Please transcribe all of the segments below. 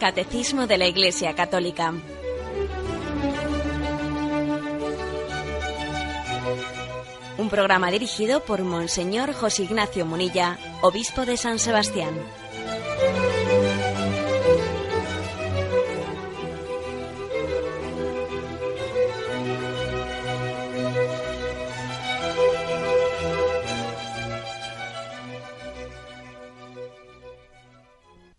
Catecismo de la Iglesia Católica. Un programa dirigido por Monseñor José Ignacio Munilla, obispo de San Sebastián.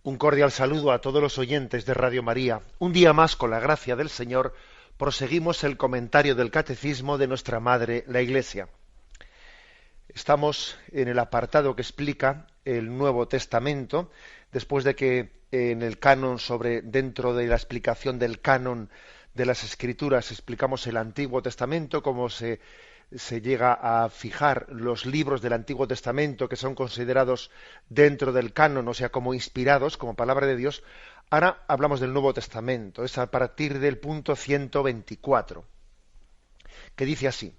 Un cordial saludo a todos los oyentes de Radio María. Un día más, con la gracia del Señor, proseguimos el comentario del Catecismo de nuestra Madre, la Iglesia. Estamos en el apartado que explica el Nuevo Testamento, después de que en el canon dentro de la explicación del canon de las Escrituras explicamos el Antiguo Testamento, cómo se llega a fijar los libros del Antiguo Testamento que son considerados dentro del canon, o sea, como inspirados, como palabra de Dios. Ahora hablamos del Nuevo Testamento, es a partir del punto 124, que dice así: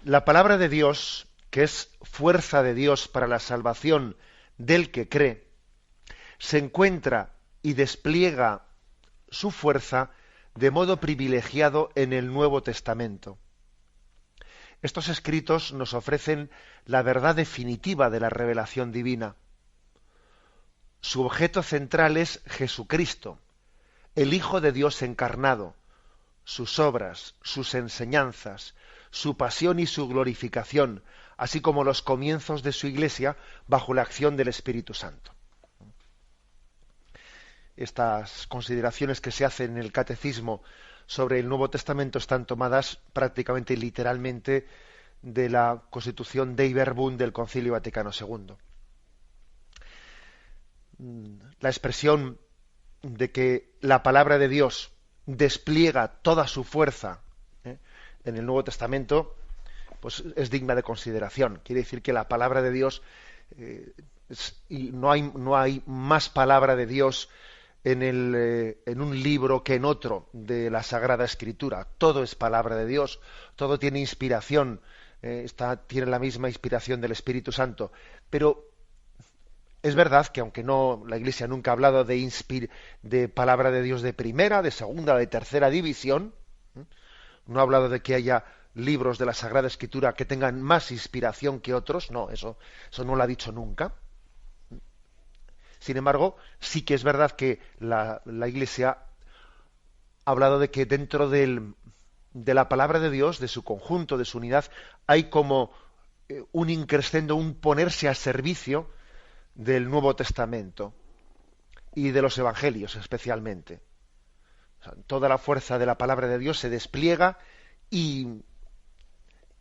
la palabra de Dios, que es fuerza de Dios para la salvación del que cree, se encuentra y despliega su fuerza de modo privilegiado en el Nuevo Testamento. Estos escritos nos ofrecen la verdad definitiva de la revelación divina. Su objeto central es Jesucristo, el Hijo de Dios encarnado, sus obras, sus enseñanzas, su pasión y su glorificación, así como los comienzos de su Iglesia bajo la acción del Espíritu Santo. Estas consideraciones que se hacen en el Catecismo sobre el Nuevo Testamento están tomadas prácticamente y literalmente de la Constitución Dei Verbum del Concilio Vaticano II. La expresión de que la palabra de Dios despliega toda su fuerza en el Nuevo Testamento, pues es digna de consideración. Quiere decir que la palabra de Dios, y no hay más palabra de Dios en un libro que en otro de la Sagrada Escritura. Todo es palabra de Dios, todo tiene inspiración, tiene la misma inspiración del Espíritu Santo. Pero es verdad que aunque la Iglesia nunca ha hablado de palabra de Dios de primera, de segunda, de tercera división, no ha hablado de que haya libros de la Sagrada Escritura que tengan más inspiración que otros, no, eso no lo ha dicho nunca. Sin embargo, sí que es verdad que la Iglesia ha hablado de que dentro de la palabra de Dios, de su conjunto, de su unidad, hay como un increscendo, un ponerse a servicio del Nuevo Testamento y de los Evangelios especialmente. O sea, toda la fuerza de la palabra de Dios se despliega y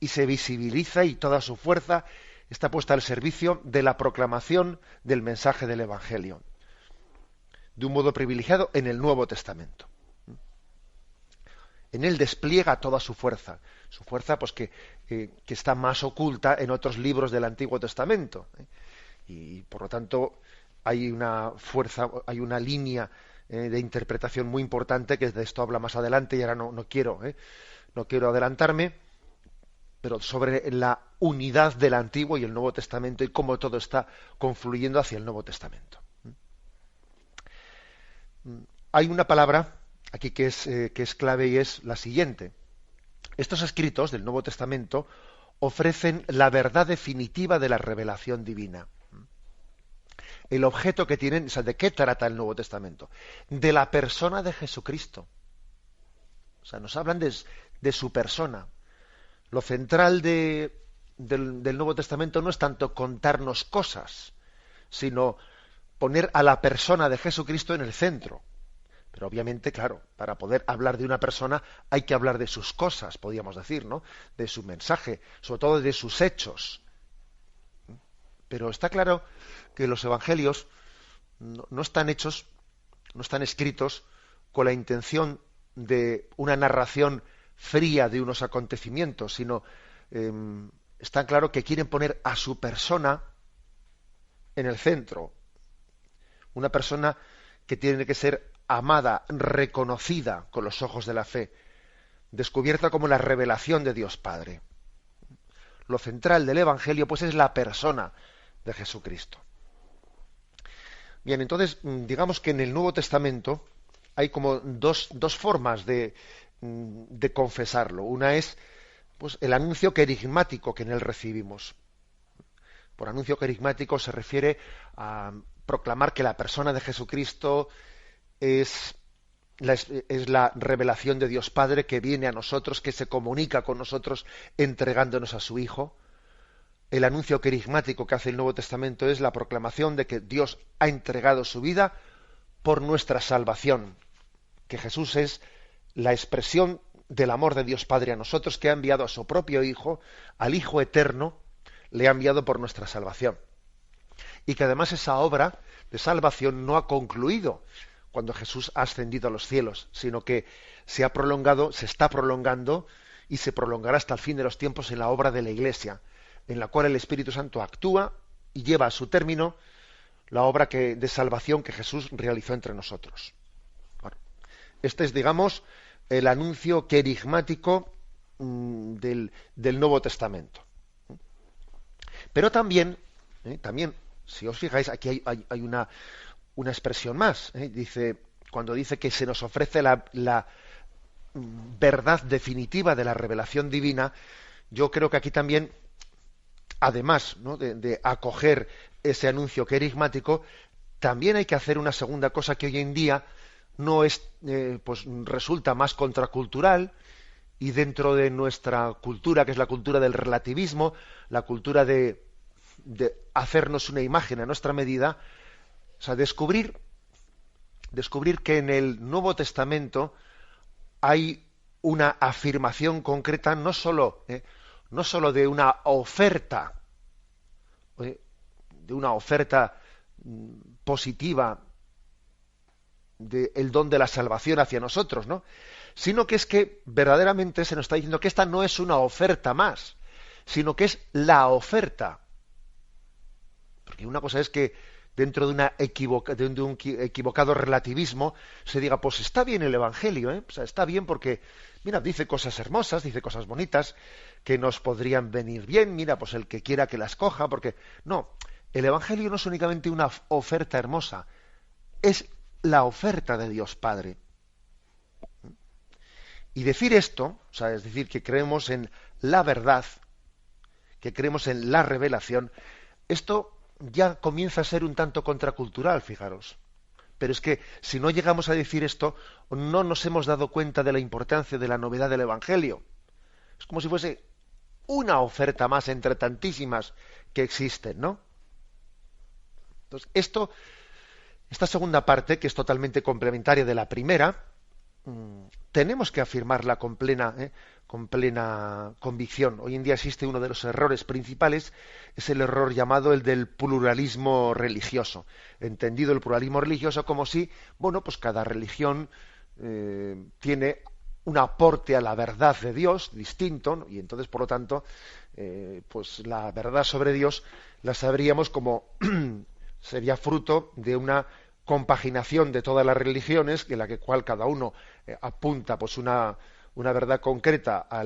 se visibiliza, y toda su fuerza está puesta al servicio de la proclamación del mensaje del Evangelio, de un modo privilegiado en el Nuevo Testamento. En él despliega toda su fuerza pues que está más oculta en otros libros del Antiguo Testamento, y por lo tanto hay una fuerza, hay una línea de interpretación muy importante, que de esto habla más adelante, y ahora no quiero adelantarme, pero sobre la unidad del Antiguo y el Nuevo Testamento y cómo todo está confluyendo hacia el Nuevo Testamento. Hay una palabra aquí que es clave, y es la siguiente: estos escritos del Nuevo Testamento ofrecen la verdad definitiva de la revelación divina. El objeto que tienen, o sea, ¿de qué trata el Nuevo Testamento? De la persona de Jesucristo. O sea, nos hablan de su persona. Lo central del Nuevo Testamento no es tanto contarnos cosas, sino poner a la persona de Jesucristo en el centro. Pero obviamente, claro, para poder hablar de una persona hay que hablar de sus cosas, podríamos decir, ¿no? De su mensaje, sobre todo de sus hechos. Pero está claro que los evangelios no están escritos con la intención de una narración fría de unos acontecimientos, sino está claro que quieren poner a su persona en el centro. Una persona que tiene que ser amada, reconocida con los ojos de la fe, descubierta como la revelación de Dios Padre. Lo central del Evangelio, pues, es la persona de Jesucristo. Bien, entonces, digamos que en el Nuevo Testamento hay como dos formas de confesarlo. Una es, pues, el anuncio querigmático que en él recibimos. Por anuncio querigmático se refiere a proclamar que la persona de Jesucristo es la revelación de Dios Padre que viene a nosotros, que se comunica con nosotros entregándonos a su Hijo. El anuncio querigmático que hace el Nuevo Testamento es la proclamación de que Dios ha entregado su vida por nuestra salvación, que Jesús es la expresión del amor de Dios Padre a nosotros, que ha enviado a su propio Hijo, al Hijo eterno, le ha enviado por nuestra salvación. Y que además esa obra de salvación no ha concluido cuando Jesús ha ascendido a los cielos, sino que se ha prolongado, se está prolongando y se prolongará hasta el fin de los tiempos en la obra de la Iglesia, en la cual el Espíritu Santo actúa y lleva a su término la obra de salvación que Jesús realizó entre nosotros. Bueno, este es, digamos, el anuncio querigmático del Nuevo Testamento. Pero también, si os fijáis, aquí hay una expresión más. Cuando dice que se nos ofrece la verdad definitiva de la revelación divina, yo creo que aquí también, además, ¿no?, de acoger ese anuncio querigmático, también hay que hacer una segunda cosa que hoy en día no es, pues resulta más contracultural, y dentro de nuestra cultura, que es la cultura del relativismo, la cultura de hacernos una imagen a nuestra medida, o sea, descubrir que en el Nuevo Testamento hay una afirmación concreta, no solo de una oferta, positiva del don de la salvación hacia nosotros, ¿no?, sino que es que verdaderamente se nos está diciendo que esta no es una oferta más, sino que es la oferta. Porque una cosa es que dentro de un equivocado relativismo se diga, pues está bien el Evangelio, o sea, está bien porque, mira, dice cosas hermosas, dice cosas bonitas que nos podrían venir bien, mira, pues el que quiera que las coja, porque no, el Evangelio no es únicamente una oferta hermosa, es la oferta de Dios Padre. Y decir esto, o sea, es decir, que creemos en la verdad, que creemos en la revelación, esto ya comienza a ser un tanto contracultural, fijaros. Pero es que si no llegamos a decir esto, no nos hemos dado cuenta de la importancia de la novedad del Evangelio. Es como si fuese una oferta más entre tantísimas que existen, ¿no? Entonces, esta segunda parte, que es totalmente complementaria de la primera, tenemos que afirmarla con plena convicción. Hoy en día existe uno de los errores principales, es el error llamado el del pluralismo religioso. Entendido el pluralismo religioso como si, bueno, pues cada religión tiene un aporte a la verdad de Dios distinto, ¿no?, y entonces, por lo tanto, pues la verdad sobre Dios la sabríamos como sería fruto de una compaginación de todas las religiones, en la cual cada uno apunta pues una verdad concreta a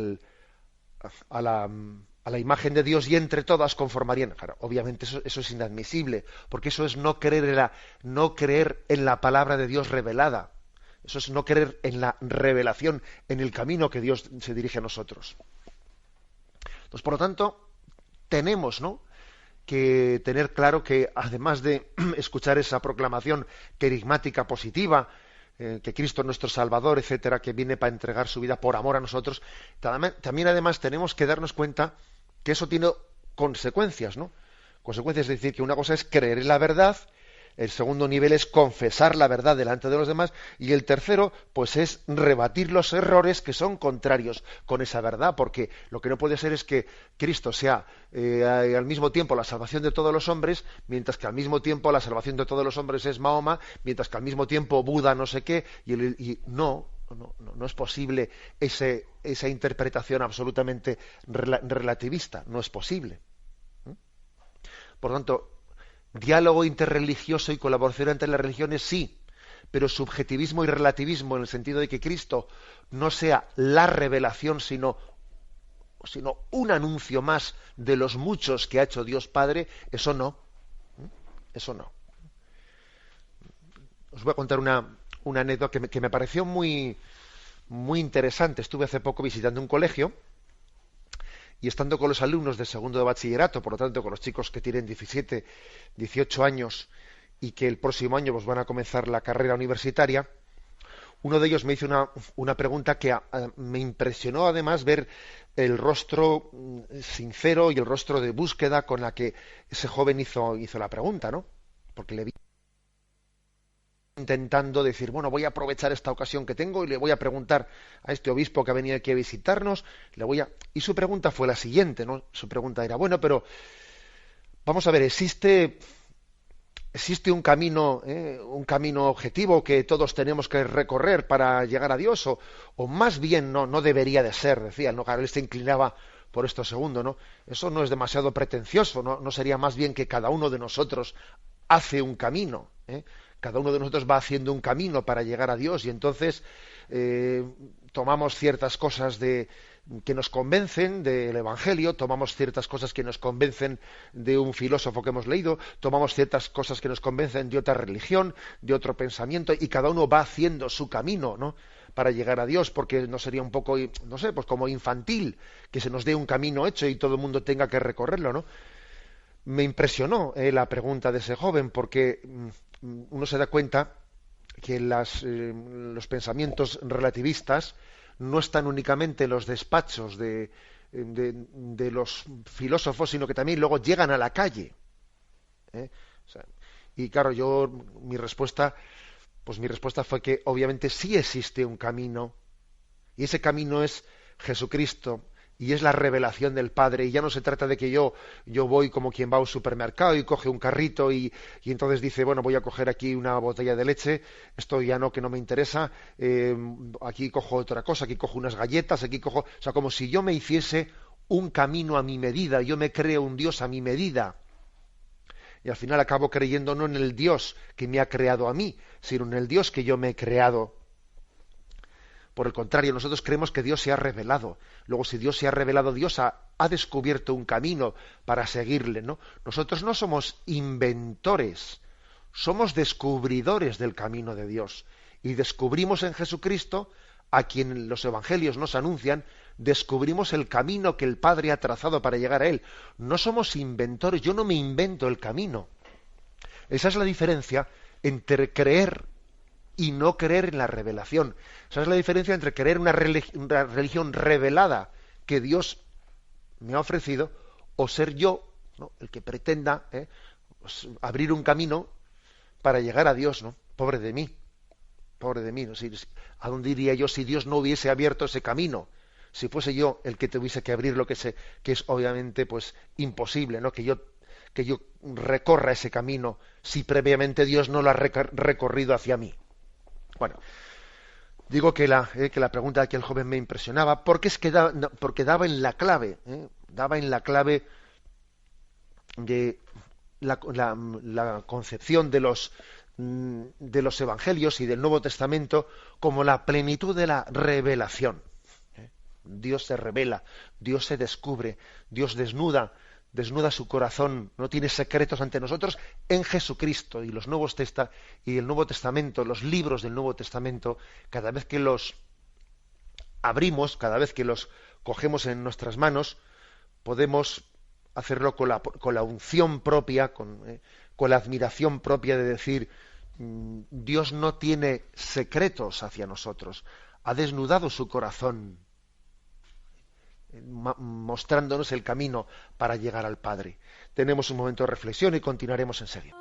la imagen de Dios, y entre todas conformarían. Claro, obviamente eso es inadmisible, porque eso es no creer en la palabra de Dios revelada. Eso es no creer en la revelación, en el camino que Dios se dirige a nosotros. Entonces, por lo tanto, tenemos, ¿no?, que tener claro que, además de escuchar esa proclamación querigmática positiva, que Cristo es nuestro Salvador, etcétera, que viene para entregar su vida por amor a nosotros, también además tenemos que darnos cuenta que eso tiene consecuencias, ¿no? Consecuencias, es decir, que una cosa es creer en la verdad, el segundo nivel es confesar la verdad delante de los demás, y el tercero, pues, es rebatir los errores que son contrarios con esa verdad, porque lo que no puede ser es que Cristo sea al mismo tiempo la salvación de todos los hombres, mientras que al mismo tiempo la salvación de todos los hombres es Mahoma, mientras que al mismo tiempo Buda no sé qué, y no es posible esa interpretación absolutamente relativista, no es posible. Por lo tanto, diálogo interreligioso y colaboración entre las religiones sí, pero subjetivismo y relativismo en el sentido de que Cristo no sea la revelación, sino un anuncio más de los muchos que ha hecho Dios Padre, eso no. Eso no. os voy a contar una anécdota que me pareció muy, muy interesante. Estuve hace poco visitando un colegio y estando con los alumnos de segundo de bachillerato, por lo tanto con los chicos que tienen 17, 18 años y que el próximo año pues, van a comenzar la carrera universitaria, uno de ellos me hizo una pregunta que me impresionó además ver el rostro sincero y el rostro de búsqueda con la que ese joven hizo la pregunta, ¿no? Porque le vi intentando decir, bueno, voy a aprovechar esta ocasión que tengo y le voy a preguntar a este obispo que ha venido aquí a visitarnos, y su pregunta fue la siguiente, ¿no? Su pregunta era, bueno, pero vamos a ver, ¿existe un camino objetivo que todos tenemos que recorrer para llegar a Dios? O más bien no debería de ser, decía, ¿no? Claro, él se inclinaba por esto segundo, ¿no? Eso no es demasiado pretencioso, ¿no sería más bien que cada uno de nosotros hace un camino, ¿eh? Cada uno de nosotros va haciendo un camino para llegar a Dios y entonces tomamos ciertas cosas que nos convencen del Evangelio, tomamos ciertas cosas que nos convencen de un filósofo que hemos leído, tomamos ciertas cosas que nos convencen de otra religión, de otro pensamiento, y cada uno va haciendo su camino, ¿no? Para llegar a Dios, porque no sería un poco, no sé, pues como infantil que se nos dé un camino hecho y todo el mundo tenga que recorrerlo, ¿no? Me impresionó la pregunta de ese joven, porque uno se da cuenta que los pensamientos relativistas no están únicamente en los despachos de los filósofos, sino que también luego llegan a la calle. ¿Eh? O sea, y claro, mi respuesta fue que obviamente sí existe un camino, y ese camino es Jesucristo, y es la revelación del Padre, y ya no se trata de que yo voy como quien va a un supermercado y coge un carrito y entonces dice, bueno, voy a coger aquí una botella de leche, esto ya no, que no me interesa, aquí cojo otra cosa, aquí cojo unas galletas, aquí cojo... O sea, como si yo me hiciese un camino a mi medida, yo me creo un Dios a mi medida. Y al final acabo creyendo no en el Dios que me ha creado a mí, sino en el Dios que yo me he creado. Por el contrario, nosotros creemos que Dios se ha revelado. Luego, si Dios se ha revelado, Dios ha descubierto un camino para seguirle, ¿no? Nosotros no somos inventores, somos descubridores del camino de Dios. Y descubrimos en Jesucristo, a quien los evangelios nos anuncian, descubrimos el camino que el Padre ha trazado para llegar a él. No somos inventores, yo no me invento el camino. Esa es la diferencia entre creer y no creer en la revelación. Esa es la diferencia entre creer una religión revelada que Dios me ha ofrecido, o ser yo, ¿no?, el que pretenda pues, abrir un camino para llegar a Dios, ¿no? Pobre de mí, ¿no? ¿A dónde iría yo si Dios no hubiese abierto ese camino? Si fuese yo el que tuviese que abrir que es obviamente pues imposible, ¿no? Que yo recorra ese camino si previamente Dios no lo ha recorrido hacia mí. Bueno, digo que la pregunta de aquel joven me impresionaba porque porque daba en la clave, de la concepción de los evangelios y del Nuevo Testamento como la plenitud de la revelación. Dios se revela, Dios se descubre, Dios desnuda su corazón, no tiene secretos ante nosotros en Jesucristo. Y y el Nuevo Testamento, los libros del Nuevo Testamento, cada vez que los abrimos, cada vez que los cogemos en nuestras manos, podemos hacerlo con la unción propia, con la admiración propia de decir, Dios no tiene secretos hacia nosotros, ha desnudado su corazón, mostrándonos el camino para llegar al Padre. Tenemos un momento de reflexión y continuaremos enseguida.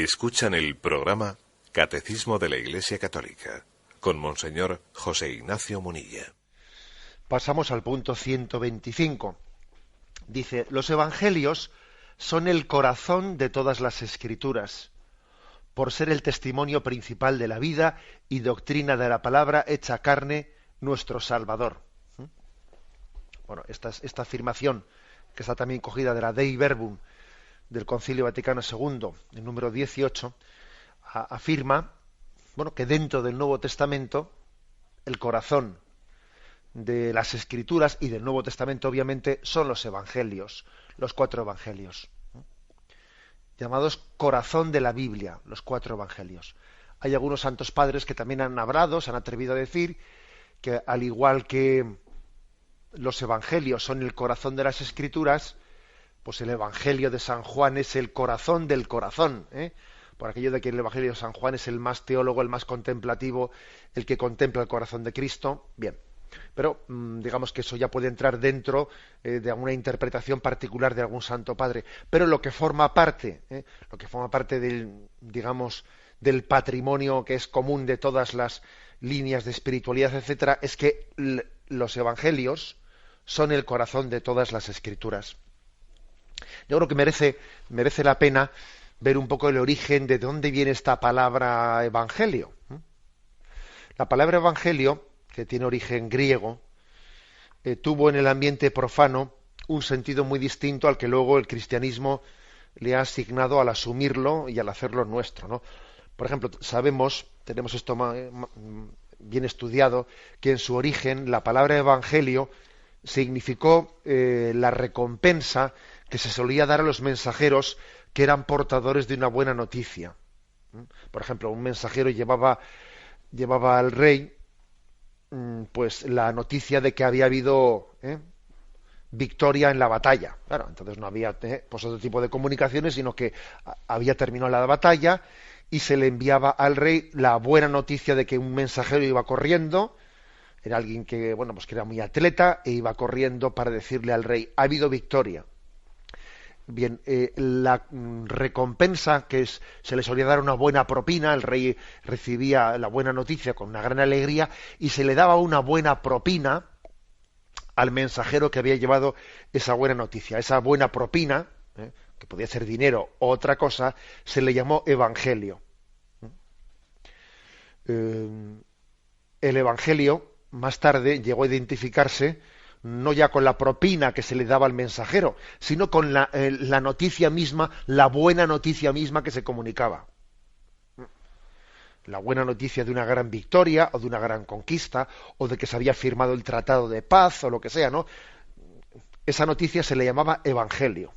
Escuchan el programa Catecismo de la Iglesia Católica con Monseñor José Ignacio Munilla. Pasamos al punto 125. Dice, los evangelios son el corazón de todas las escrituras, por ser el testimonio principal de la vida y doctrina de la palabra hecha carne, nuestro Salvador. Bueno, esta afirmación, que está también cogida de la Dei Verbum del Concilio Vaticano II, el número 18, afirma, bueno, que dentro del Nuevo Testamento, el corazón de las Escrituras y del Nuevo Testamento, obviamente, son los evangelios, los 4 evangelios, llamados corazón de la Biblia, los 4 evangelios. Hay algunos santos padres que también han hablado, se han atrevido a decir que, al igual que los evangelios son el corazón de las Escrituras, pues el Evangelio de San Juan es el corazón del corazón, por aquello de que el Evangelio de San Juan es el más teólogo, el más contemplativo, el que contempla el corazón de Cristo. Bien, pero digamos que eso ya puede entrar dentro de alguna interpretación particular de algún santo padre. Pero lo que forma parte del, digamos, del patrimonio que es común de todas las líneas de espiritualidad, etcétera, es que los evangelios son el corazón de todas las escrituras. Yo creo que merece la pena ver un poco el origen de dónde viene esta palabra evangelio. La palabra evangelio, que tiene origen griego, tuvo en el ambiente profano un sentido muy distinto al que luego el cristianismo le ha asignado al asumirlo y al hacerlo nuestro, ¿no? Por ejemplo, tenemos esto bien estudiado, que en su origen la palabra evangelio significó la recompensa que se solía dar a los mensajeros que eran portadores de una buena noticia. Por ejemplo, un mensajero llevaba al rey pues la noticia de que había habido victoria en la batalla. Claro, entonces no había pues otro tipo de comunicaciones, sino que había terminado la batalla y se le enviaba al rey la buena noticia de que un mensajero iba corriendo. Era alguien que, bueno, pues que era muy atleta e iba corriendo para decirle al rey: ha habido victoria. Bien, la recompensa se le solía dar una buena propina, el rey recibía la buena noticia con una gran alegría y se le daba una buena propina al mensajero que había llevado esa buena noticia. Esa buena propina, que podía ser dinero o otra cosa, se le llamó evangelio. El evangelio más tarde llegó a identificarse no ya con la propina que se le daba al mensajero, sino con la noticia misma, la buena noticia misma que se comunicaba. La buena noticia de una gran victoria o de una gran conquista o de que se había firmado el tratado de paz o lo que sea, ¿no? Esa noticia se le llamaba evangelio.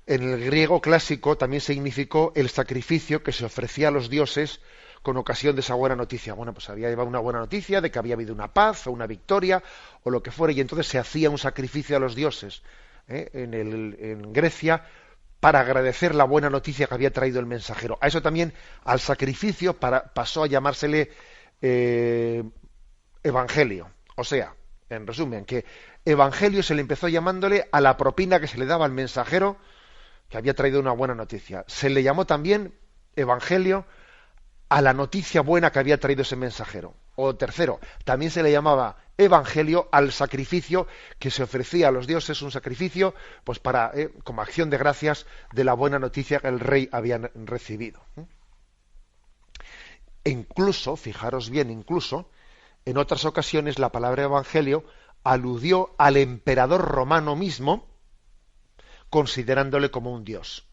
En el griego clásico también significó el sacrificio que se ofrecía a los dioses con ocasión de esa buena noticia. Bueno, pues había llevado una buena noticia de que había habido una paz o una victoria o lo que fuera, y entonces se hacía un sacrificio a los dioses en Grecia para agradecer la buena noticia que había traído el mensajero. A eso también, al sacrificio, pasó a llamársele evangelio. O sea, en resumen, que evangelio se le empezó llamándole a la propina que se le daba al mensajero que había traído una buena noticia. Se le llamó también evangelio a la noticia buena que había traído ese mensajero. O tercero, también se le llamaba evangelio al sacrificio que se ofrecía a los dioses, un sacrificio pues para como acción de gracias de la buena noticia que el rey había recibido. E incluso, fijaros bien, incluso en otras ocasiones la palabra evangelio aludió al emperador romano mismo, considerándole como un dios.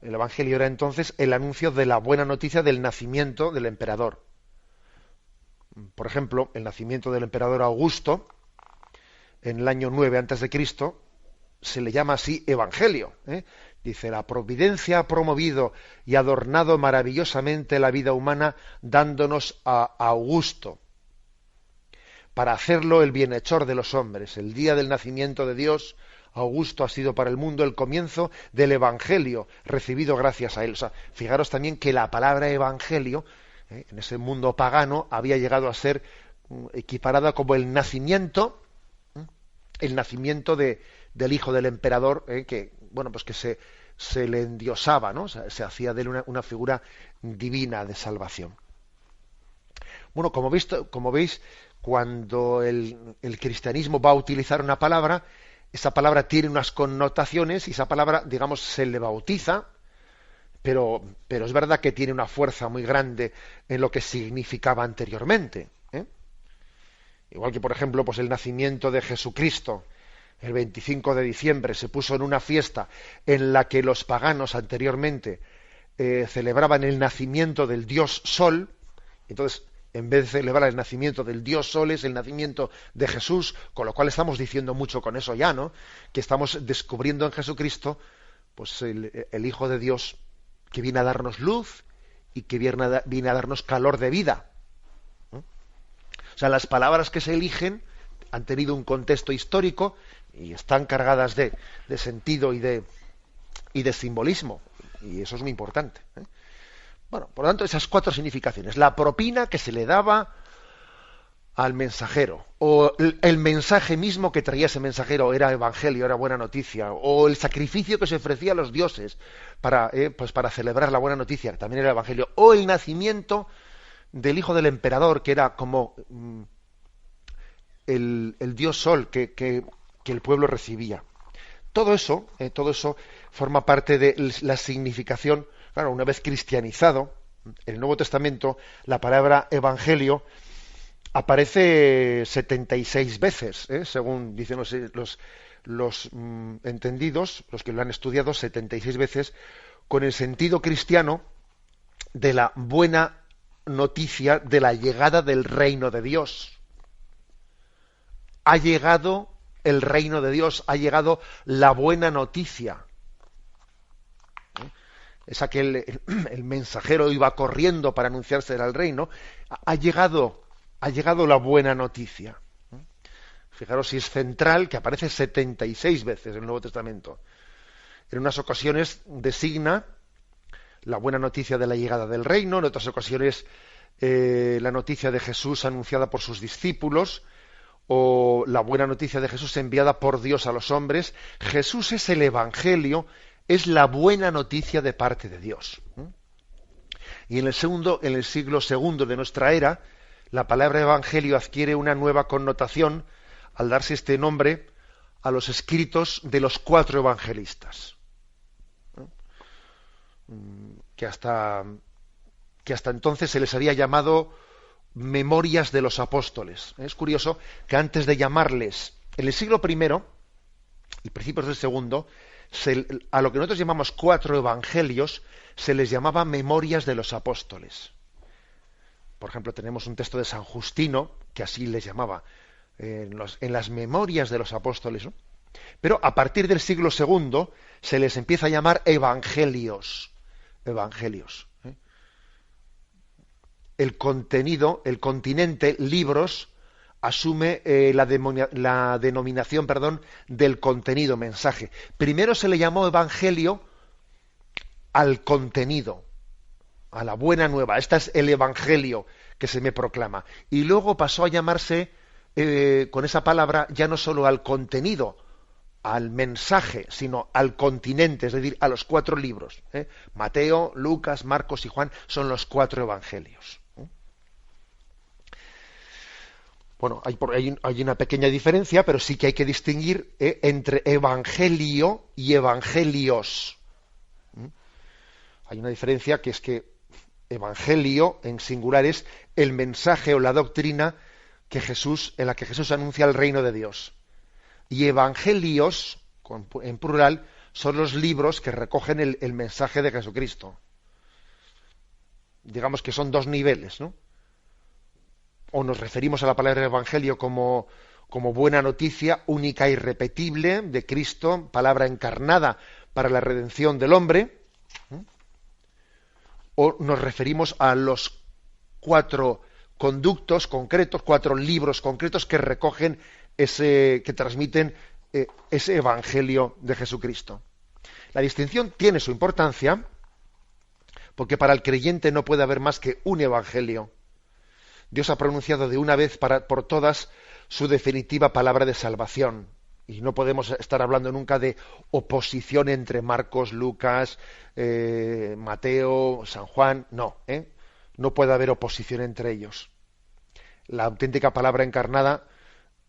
El evangelio era entonces el anuncio de la buena noticia del nacimiento del emperador. Por ejemplo, el nacimiento del emperador Augusto en el año 9 a.C. se le llama así evangelio. Dice: la providencia ha promovido y adornado maravillosamente la vida humana, dándonos a Augusto para hacerlo el bienhechor de los hombres. El día del nacimiento de Dios, Augusto, ha sido para el mundo el comienzo del evangelio recibido gracias a él. O sea, fijaros también que la palabra evangelio en ese mundo pagano había llegado a ser equiparada como el nacimiento del hijo del emperador, que bueno, pues que se se le endiosaba, ¿no? O sea, se hacía de él una figura divina de salvación. Bueno, como veis, cuando el cristianismo va a utilizar una palabra, esa palabra tiene unas connotaciones y esa palabra, digamos, se le bautiza, pero es verdad que tiene una fuerza muy grande en lo que significaba anteriormente, ¿eh? Igual que, por ejemplo, pues el nacimiento de Jesucristo, el 25 de diciembre, se puso en una fiesta en la que los paganos anteriormente celebraban el nacimiento del dios Sol. Entonces, en vez de celebrar el nacimiento del dios Sol, es el nacimiento de Jesús, con lo cual estamos diciendo mucho con eso ya, ¿no? Que estamos descubriendo en Jesucristo pues el Hijo de Dios, que viene a darnos luz y que viene a darnos calor de vida, ¿no? O sea, las palabras que se eligen han tenido un contexto histórico y están cargadas de sentido y de simbolismo, y eso es muy importante, ¿eh? Bueno, por lo tanto, esas 4 significaciones: la propina que se le daba al mensajero, o el mensaje mismo que traía ese mensajero era evangelio, era buena noticia, o el sacrificio que se ofrecía a los dioses para celebrar la buena noticia, que también era evangelio, o el nacimiento del hijo del emperador, que era como el dios Sol que el pueblo recibía. Todo eso forma parte de la significación. Claro, una vez cristianizado, en el Nuevo Testamento, la palabra evangelio aparece 76 veces, según dicen los entendidos, los que lo han estudiado, 76 veces, con el sentido cristiano de la buena noticia de la llegada del reino de Dios. Ha llegado el reino de Dios, ha llegado la buena noticia. Esa que el mensajero iba corriendo para anunciarse al reino. Ha llegado la buena noticia. Fijaros si es central, que aparece 76 veces en el Nuevo Testamento. En unas ocasiones designa la buena noticia de la llegada del reino, en otras ocasiones la noticia de Jesús anunciada por sus discípulos, o la buena noticia de Jesús enviada por Dios a los hombres. Jesús es el evangelio, es la buena noticia de parte de Dios. Y en el siglo II de nuestra era, la palabra evangelio adquiere una nueva connotación al darse este nombre a los escritos de los 4 evangelistas, que hasta entonces se les había llamado memorias de los apóstoles. Es curioso que antes de llamarles, en el siglo I y principios del segundo, a lo que nosotros llamamos 4 evangelios se les llamaba memorias de los apóstoles. Por ejemplo, tenemos un texto de San Justino que así les llamaba, en las memorias de los apóstoles, ¿no? Pero a partir del siglo II se les empieza a llamar evangelios. El contenido, el continente, libros, asume la denominación, del contenido, mensaje. Primero se le llamó evangelio al contenido, a la buena nueva. Este es el evangelio que se me proclama. Y luego pasó a llamarse, con esa palabra, ya no solo al contenido, al mensaje, sino al continente, es decir, a los 4 libros. Mateo, Lucas, Marcos y Juan son los 4 evangelios. Bueno, hay una pequeña diferencia, pero sí que hay que distinguir entre evangelio y evangelios. Hay una diferencia, que es que evangelio en singular es el mensaje o la doctrina en la que Jesús anuncia el reino de Dios. Y evangelios, en plural, son los libros que recogen el mensaje de Jesucristo. Digamos que son 2 niveles, ¿no? O nos referimos a la palabra evangelio como buena noticia única e irrepetible de Cristo, palabra encarnada para la redención del hombre, o nos referimos a los 4 conductos concretos, 4 libros concretos que recogen que transmiten ese evangelio de Jesucristo. La distinción tiene su importancia, porque para el creyente no puede haber más que un evangelio. Dios ha pronunciado de una vez por todas su definitiva palabra de salvación. Y no podemos estar hablando nunca de oposición entre Marcos, Lucas, Mateo, San Juan. No, no puede haber oposición entre ellos. La auténtica palabra encarnada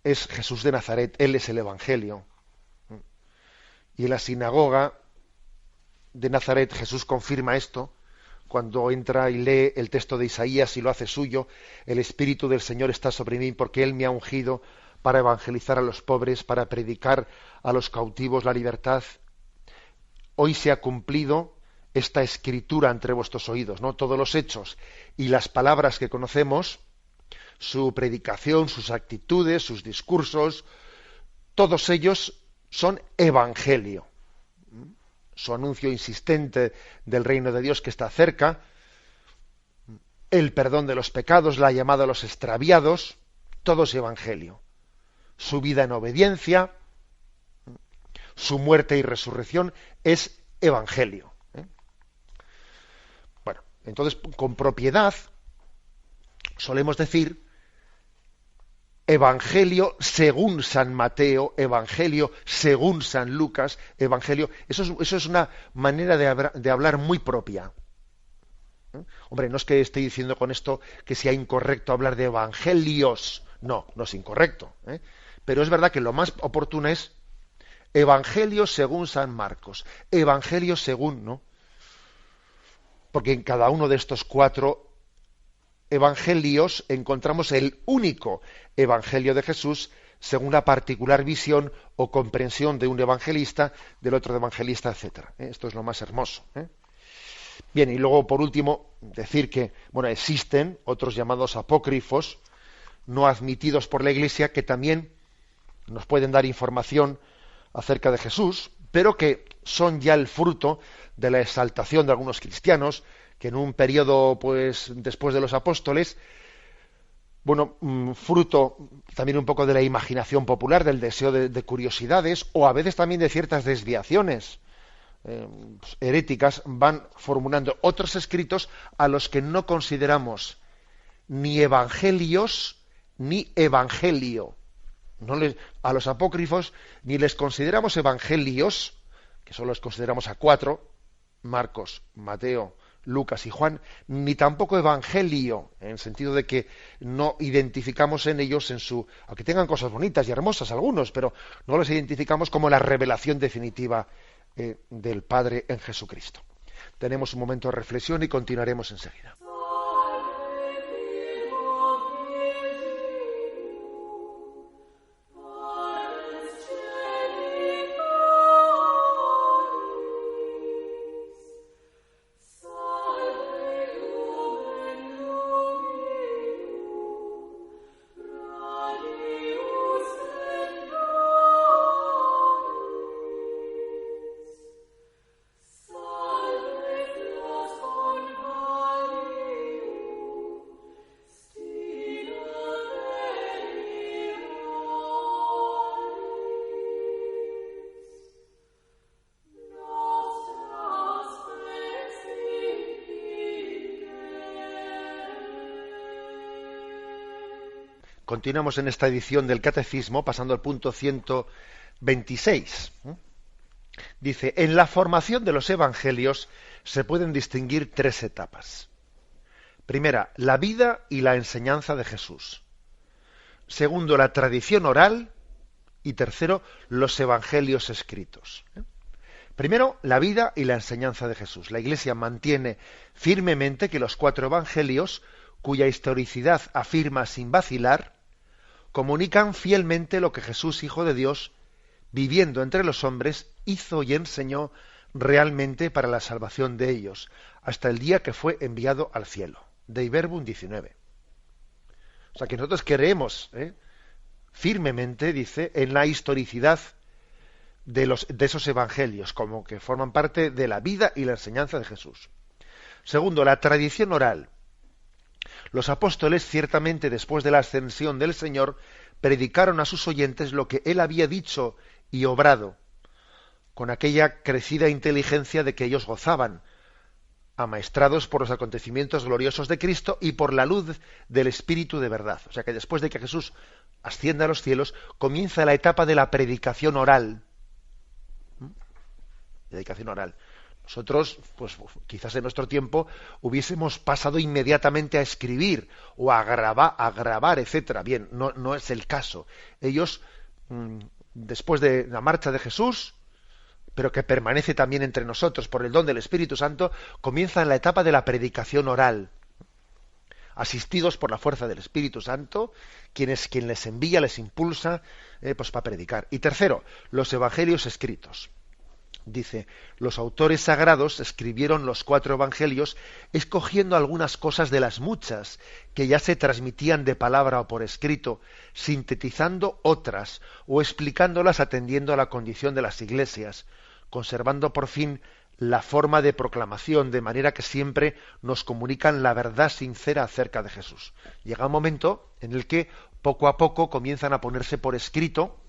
es Jesús de Nazaret. Él es el Evangelio. Y en la sinagoga de Nazaret Jesús confirma esto cuando entra y lee el texto de Isaías y lo hace suyo. El Espíritu del Señor está sobre mí porque Él me ha ungido para evangelizar a los pobres, para predicar a los cautivos la libertad. Hoy se ha cumplido esta escritura entre vuestros oídos, ¿no? Todos los hechos y las palabras que conocemos, su predicación, sus actitudes, sus discursos, todos ellos son evangelio. Su anuncio insistente del reino de Dios que está cerca, el perdón de los pecados, la llamada a los extraviados, todo es evangelio. Su vida en obediencia, su muerte y resurrección es evangelio. Bueno, entonces con propiedad solemos decir evangelio según San Mateo, evangelio según San Lucas, evangelio. Eso es una manera de hablar muy propia. Hombre, no es que esté diciendo con esto que sea incorrecto hablar de evangelios. No, no es incorrecto. Pero es verdad que lo más oportuno es evangelio según San Marcos, evangelio según, ¿no? Porque en cada uno de estos 4 evangelios encontramos el único evangelio de Jesús según la particular visión o comprensión de un evangelista, del otro evangelista, etcétera. Esto es lo más hermoso. Bien, y luego por último decir que, bueno, existen otros llamados apócrifos no admitidos por la Iglesia que también nos pueden dar información acerca de Jesús, pero que son ya el fruto de la exaltación de algunos cristianos que en un periodo, pues, después de los apóstoles, bueno, fruto también un poco de la imaginación popular, del deseo de curiosidades, o a veces también de ciertas desviaciones heréticas, van formulando otros escritos a los que no consideramos ni evangelios ni evangelio. A los apócrifos ni les consideramos evangelios, que solo los consideramos a 4, Marcos, Mateo, Lucas y Juan, ni tampoco evangelio, en el sentido de que no identificamos en ellos, aunque tengan cosas bonitas y hermosas algunos, pero no los identificamos como la revelación definitiva del Padre en Jesucristo. Tenemos un momento de reflexión y continuaremos enseguida. Continuamos en esta edición del Catecismo, pasando al punto 126. Dice, en la formación de los evangelios se pueden distinguir 3 etapas. Primera, la vida y la enseñanza de Jesús. Segundo, la tradición oral. Y tercero, los evangelios escritos. Primero, la vida y la enseñanza de Jesús. La Iglesia mantiene firmemente que los 4 evangelios, cuya historicidad afirma sin vacilar, comunican fielmente lo que Jesús, Hijo de Dios, viviendo entre los hombres, hizo y enseñó realmente para la salvación de ellos, hasta el día que fue enviado al cielo. Dei Verbum 19. O sea que nosotros creemos firmemente, dice, en la historicidad de esos evangelios, como que forman parte de la vida y la enseñanza de Jesús. Segundo, la tradición oral. Los apóstoles, ciertamente después de la ascensión del Señor, predicaron a sus oyentes lo que él había dicho y obrado, con aquella crecida inteligencia de que ellos gozaban, amaestrados por los acontecimientos gloriosos de Cristo y por la luz del Espíritu de verdad. O sea que después de que Jesús asciende a los cielos, comienza la etapa de la predicación oral. Predicación oral. Nosotros, pues quizás en nuestro tiempo, hubiésemos pasado inmediatamente a escribir o a grabar, etcétera. Bien, no es el caso. Ellos, después de la marcha de Jesús, pero que permanece también entre nosotros por el don del Espíritu Santo, comienzan la etapa de la predicación oral, asistidos por la fuerza del Espíritu Santo, quien les envía, les impulsa, pues para predicar. Y tercero, los evangelios escritos. Dice, los autores sagrados escribieron los 4 evangelios escogiendo algunas cosas de las muchas que ya se transmitían de palabra o por escrito, sintetizando otras o explicándolas atendiendo a la condición de las iglesias, conservando por fin la forma de proclamación, de manera que siempre nos comunican la verdad sincera acerca de Jesús. Llega un momento en el que poco a poco comienzan a ponerse por escrito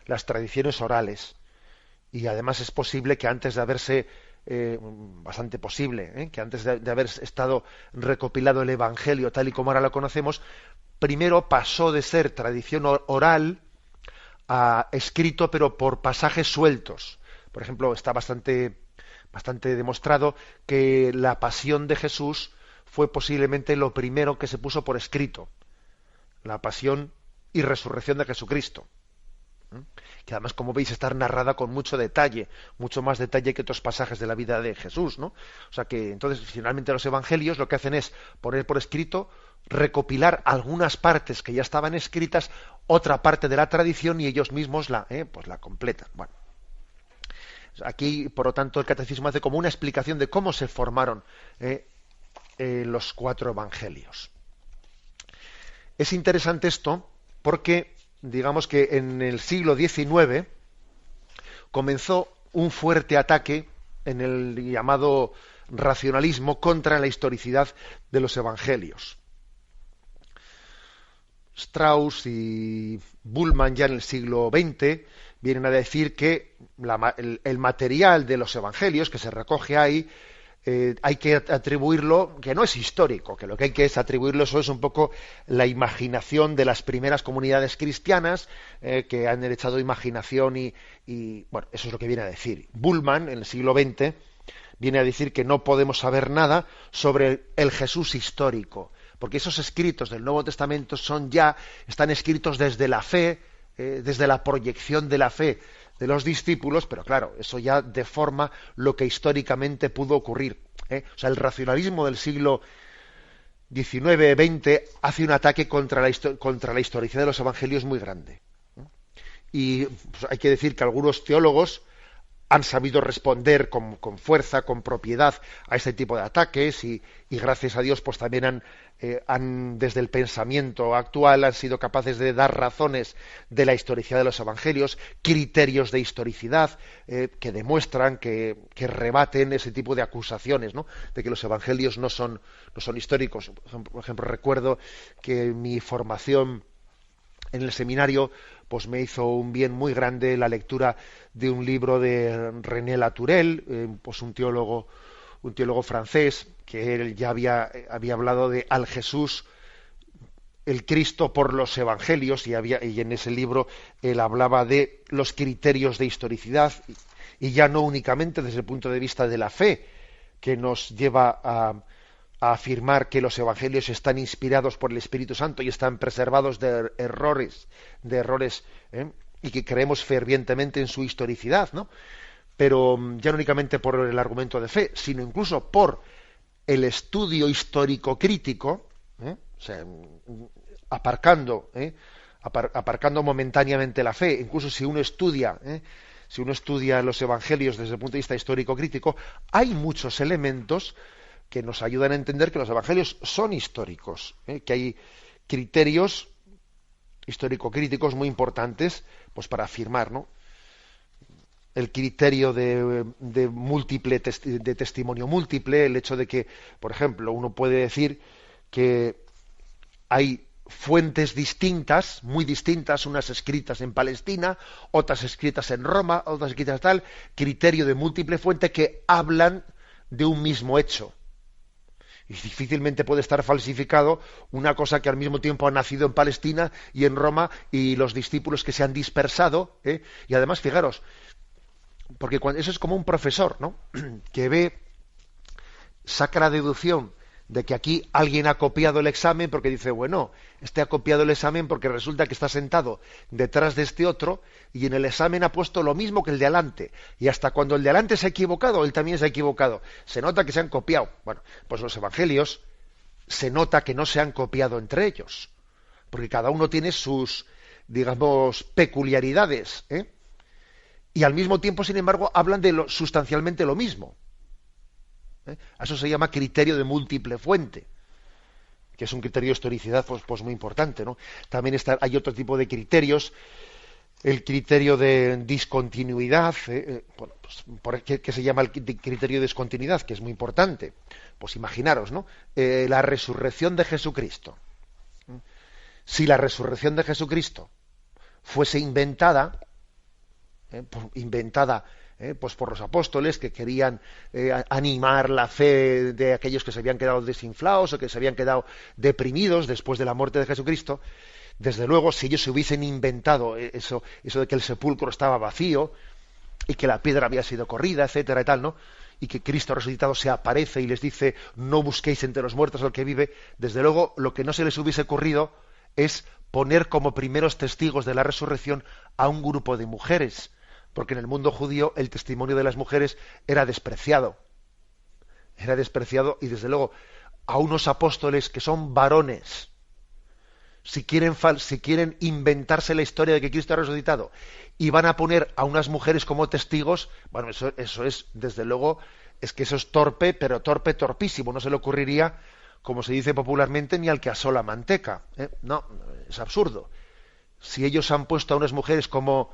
las tradiciones orales. Y además es posible que antes de haberse, bastante posible, que antes de haber estado recopilado el Evangelio tal y como ahora lo conocemos, primero pasó de ser tradición oral a escrito, pero por pasajes sueltos. Por ejemplo, está bastante demostrado que la pasión de Jesús fue posiblemente lo primero que se puso por escrito. La pasión y resurrección de Jesucristo, que además, como veis, está narrada con mucho detalle, mucho más detalle que otros pasajes de la vida de Jesús, ¿no? O sea que entonces finalmente los evangelios lo que hacen es poner por escrito, recopilar algunas partes que ya estaban escritas, otra parte de la tradición, y ellos mismos la completan. Bueno, aquí, por lo tanto, el catecismo hace como una explicación de cómo se formaron los 4 evangelios. Es interesante esto porque digamos que en el siglo XIX comenzó un fuerte ataque en el llamado racionalismo contra la historicidad de los evangelios. Strauss y Bullmann ya en el siglo XX vienen a decir que el material de los evangelios que se recoge ahí hay que atribuirlo, que no es histórico, que lo que hay que es atribuirlo, eso es un poco la imaginación de las primeras comunidades cristianas que han echado imaginación y bueno, eso es lo que viene a decir. Bullmann, en el siglo XX, viene a decir que no podemos saber nada sobre el Jesús histórico, porque esos escritos del Nuevo Testamento están escritos desde la fe, desde la proyección de la fe de los discípulos, pero claro, eso ya deforma lo que históricamente pudo ocurrir. O sea, el racionalismo del siglo XIX-XX hace un ataque contra la historicidad de los evangelios muy grande. Y pues, hay que decir que algunos teólogos han sabido responder con fuerza, con propiedad a este tipo de ataques y gracias a Dios pues también han desde el pensamiento actual han sido capaces de dar razones de la historicidad de los evangelios, criterios de historicidad que demuestran, que rebaten ese tipo de acusaciones, ¿no? De que los evangelios no son históricos. Por ejemplo, recuerdo que mi formación en el seminario pues me hizo un bien muy grande la lectura de un libro de René Latourelle, pues un teólogo francés, que él ya había hablado de al Jesús, el Cristo por los evangelios, y en ese libro él hablaba de los criterios de historicidad, y ya no únicamente desde el punto de vista de la fe, que nos lleva a afirmar que los evangelios están inspirados por el Espíritu Santo y están preservados de errores, y que creemos fervientemente en su historicidad, ¿no? Pero ya no únicamente por el argumento de fe, sino incluso por el estudio histórico crítico, o sea, aparcando momentáneamente la fe, incluso si uno estudia los evangelios desde el punto de vista histórico crítico, hay muchos elementos que nos ayudan a entender que los evangelios son históricos, que hay criterios histórico-críticos muy importantes pues para afirmar, ¿no? El criterio de testimonio múltiple, el hecho de que, por ejemplo, uno puede decir que hay fuentes distintas, muy distintas, unas escritas en Palestina, otras escritas en Roma, otras escritas tal, criterio de múltiple fuente que hablan de un mismo hecho. Y difícilmente puede estar falsificado una cosa que al mismo tiempo ha nacido en Palestina y en Roma, y los discípulos que se han dispersado, ¿eh? Y además, fijaros, porque eso es como un profesor, ¿no? que saca la deducción de que aquí alguien ha copiado el examen, porque dice, bueno, este ha copiado el examen porque resulta que está sentado detrás de este otro y en el examen ha puesto lo mismo que el de adelante, y hasta cuando el de adelante se ha equivocado, él también se ha equivocado. Se nota que se han copiado. Bueno, pues los evangelios se nota que no se han copiado entre ellos, porque cada uno tiene sus, digamos, peculiaridades, ¿eh? Y al mismo tiempo, sin embargo, hablan de sustancialmente lo mismo. A eso se llama criterio de múltiple fuente, que es un criterio de historicidad pues muy importante, ¿no? También hay otro tipo de criterios, el criterio de discontinuidad, que se llama el criterio de discontinuidad, que es muy importante. Pues imaginaros, ¿no? La resurrección de Jesucristo. Si la resurrección de Jesucristo fuese inventada, pues por los apóstoles que querían animar la fe de aquellos que se habían quedado desinflados o que se habían quedado deprimidos después de la muerte de Jesucristo, desde luego, si ellos se hubiesen inventado eso de que el sepulcro estaba vacío y que la piedra había sido corrida, etcétera y tal, ¿no? Y que Cristo resucitado se aparece y les dice, no busquéis entre los muertos al que vive, desde luego lo que no se les hubiese ocurrido es poner como primeros testigos de la resurrección a un grupo de mujeres, porque en el mundo judío el testimonio de las mujeres era despreciado. Era despreciado, y desde luego a unos apóstoles que son varones, si quieren inventarse la historia de que Cristo ha resucitado y van a poner a unas mujeres como testigos, bueno, eso es, desde luego, es que eso es torpe, pero torpísimo. No se le ocurriría, como se dice popularmente, ni al que asó la manteca, ¿eh? No, es absurdo. Si ellos han puesto a unas mujeres como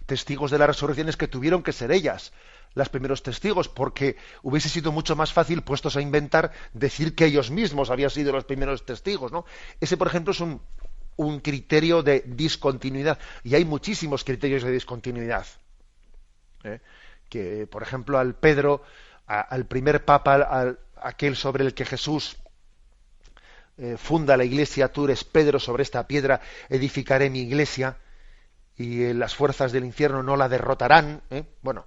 testigos de la resurrección, es que tuvieron que ser ellas las primeros testigos, porque hubiese sido mucho más fácil, puestos a inventar, decir que ellos mismos habían sido los primeros testigos, ¿no? Ese, por ejemplo, es un criterio de discontinuidad, y hay muchísimos criterios de discontinuidad, ¿eh? Que, por ejemplo, al primer papa, aquel sobre el que Jesús funda la iglesia, tú eres Pedro, sobre esta piedra edificaré mi iglesia, y las fuerzas del infierno no la derrotarán, ¿eh? Bueno,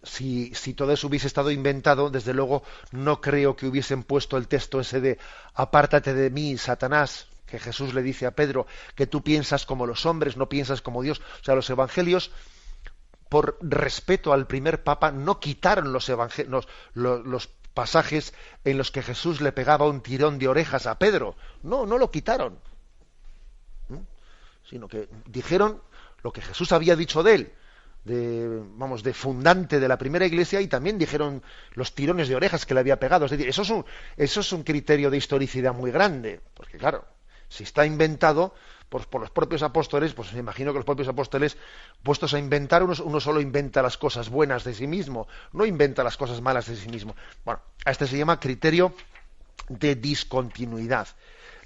si todo eso hubiese estado inventado, desde luego no creo que hubiesen puesto el texto ese de apártate de mí, Satanás, que Jesús le dice a Pedro, que tú piensas como los hombres, no piensas como Dios. O sea, los evangelios, por respeto al primer papa, no quitaron los pasajes en los que Jesús le pegaba un tirón de orejas a Pedro. No lo quitaron, sino que dijeron lo que Jesús había dicho de él, de fundante de la primera iglesia, y también dijeron los tirones de orejas que le había pegado. Es decir, eso es un criterio de historicidad muy grande, porque claro, si está inventado por los propios apóstoles, pues me imagino que los propios apóstoles, puestos a inventar, uno solo inventa las cosas buenas de sí mismo, no inventa las cosas malas de sí mismo. Bueno, a este se llama criterio de discontinuidad.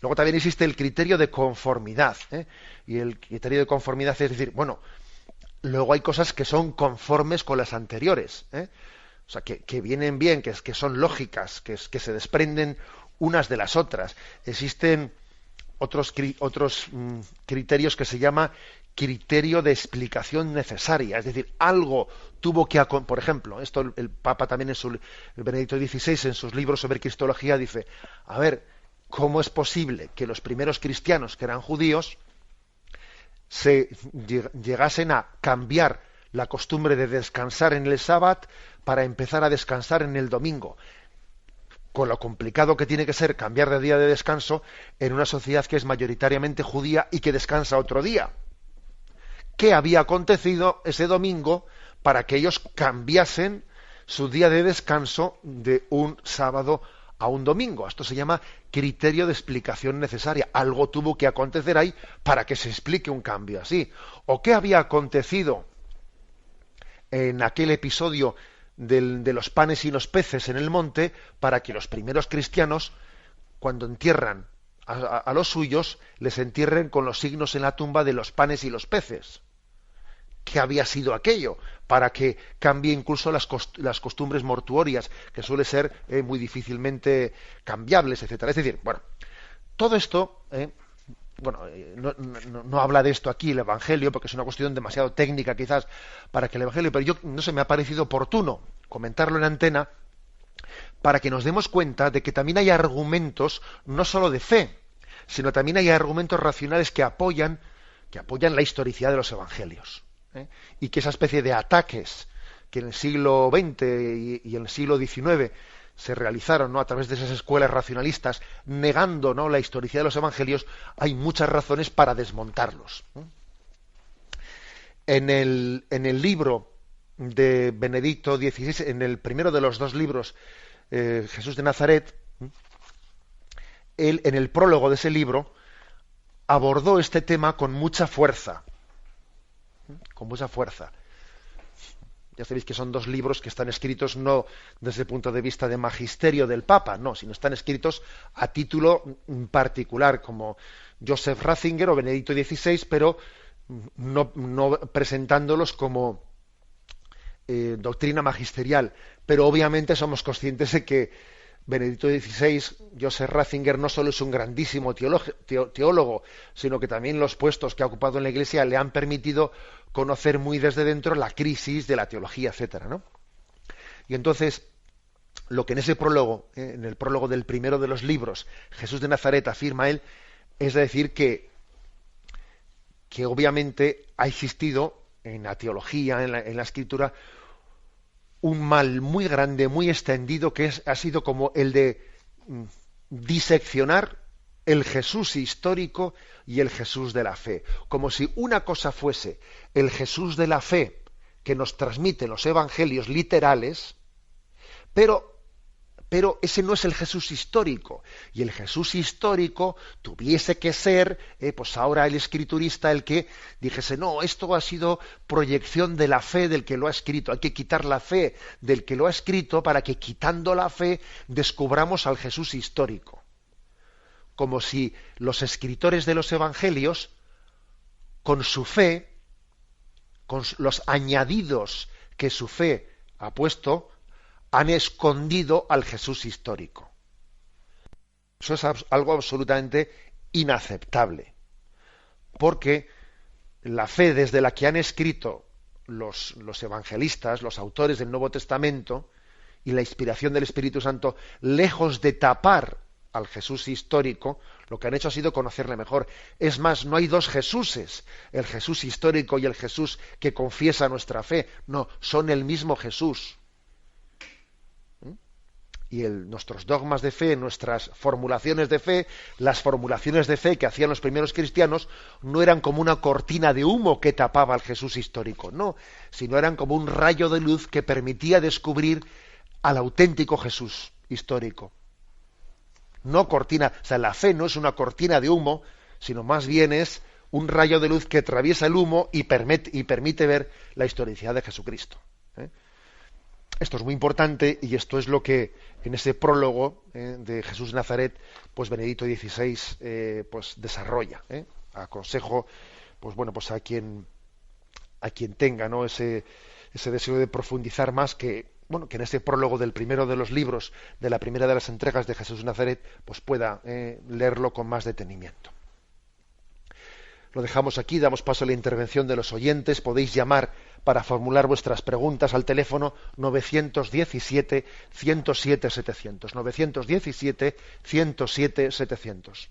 Luego también existe el criterio de conformidad, ¿eh? Y el criterio de conformidad es decir, bueno, luego hay cosas que son conformes con las anteriores, ¿eh? O sea, que vienen bien, que son lógicas, que se desprenden unas de las otras. Existen otros criterios que se llama criterio de explicación necesaria, es decir, algo tuvo que, por ejemplo, esto el Papa también el Benedicto XVI en sus libros sobre cristología dice, a ver, ¿cómo es posible que los primeros cristianos, que eran judíos, se llegasen a cambiar la costumbre de descansar en el sábado para empezar a descansar en el domingo? Con lo complicado que tiene que ser cambiar de día de descanso en una sociedad que es mayoritariamente judía y que descansa otro día. ¿Qué había acontecido ese domingo para que ellos cambiasen su día de descanso de un sábado a un domingo? Esto se llama criterio de explicación necesaria. Algo tuvo que acontecer ahí para que se explique un cambio así. ¿O qué había acontecido en aquel episodio de los panes y los peces en el monte para que los primeros cristianos, cuando entierran a los suyos, les entierren con los signos en la tumba de los panes y los peces? qué había sido aquello, para que cambie incluso las costumbres mortuorias, que suele ser muy difícilmente cambiables, etcétera. Es decir, bueno, todo esto, no habla de esto aquí el Evangelio, porque es una cuestión demasiado técnica quizás para que el Evangelio, pero yo no sé, me ha parecido oportuno comentarlo en antena para que nos demos cuenta de que también hay argumentos no solo de fe, sino también hay argumentos racionales que apoyan la historicidad de los Evangelios. Y que esa especie de ataques que en el siglo XX y en el siglo XIX se realizaron, ¿no?, a través de esas escuelas racionalistas, negando, ¿no?, la historicidad de los Evangelios, hay muchas razones para desmontarlos. En el libro de Benedicto XVI, en el primero de los dos libros, Jesús de Nazaret, él, en el prólogo de ese libro, abordó este tema con mucha fuerza. Ya sabéis que son dos libros que están escritos no desde el punto de vista de magisterio del Papa, no, sino están escritos a título particular, como Joseph Ratzinger o Benedicto XVI, pero no presentándolos como doctrina magisterial. Pero obviamente somos conscientes de que Benedicto XVI, Joseph Ratzinger, no solo es un grandísimo teólogo, sino que también los puestos que ha ocupado en la Iglesia le han permitido conocer muy desde dentro la crisis de la teología, etcétera, ¿no? Y entonces, lo que en ese prólogo, en el prólogo del primero de los libros, Jesús de Nazaret afirma él, es decir que obviamente ha existido en la teología, en la escritura, un mal muy grande, muy extendido, que ha sido como el de diseccionar el Jesús histórico y el Jesús de la fe. Como si una cosa fuese el Jesús de la fe que nos transmiten los evangelios literales, pero ese no es el Jesús histórico. Y el Jesús histórico tuviese que ser, pues ahora el escriturista el que dijese, no, esto ha sido proyección de la fe del que lo ha escrito. Hay que quitar la fe del que lo ha escrito para que quitando la fe descubramos al Jesús histórico. Como si los escritores de los evangelios, con su fe, con los añadidos que su fe ha puesto, han escondido al Jesús histórico. Eso es algo absolutamente inaceptable, porque la fe desde la que han escrito los evangelistas, los autores del Nuevo Testamento, y la inspiración del Espíritu Santo, lejos de tapar al Jesús histórico, lo que han hecho ha sido conocerle mejor. Es más, no hay dos Jesuses, el Jesús histórico y el Jesús que confiesa nuestra fe. No, son el mismo Jesús. Y nuestros dogmas de fe, nuestras formulaciones de fe, las formulaciones de fe que hacían los primeros cristianos, no eran como una cortina de humo que tapaba al Jesús histórico, no, sino eran como un rayo de luz que permitía descubrir al auténtico Jesús histórico. No cortina, o sea, la fe no es una cortina de humo, sino más bien es un rayo de luz que atraviesa el humo y permite ver la historicidad de Jesucristo. Esto es muy importante y esto es lo que en ese prólogo de Jesús de Nazaret, pues Benedicto XVI pues desarrolla. Aconsejo, pues bueno, pues a quien tenga, ¿no?, ese deseo de profundizar más, que en ese prólogo del primero de los libros de la primera de las entregas de Jesús de Nazaret, pues pueda leerlo con más detenimiento. Lo dejamos aquí, damos paso a la intervención de los oyentes. Podéis llamar para formular vuestras preguntas al teléfono 917-107-700. 917-107-700.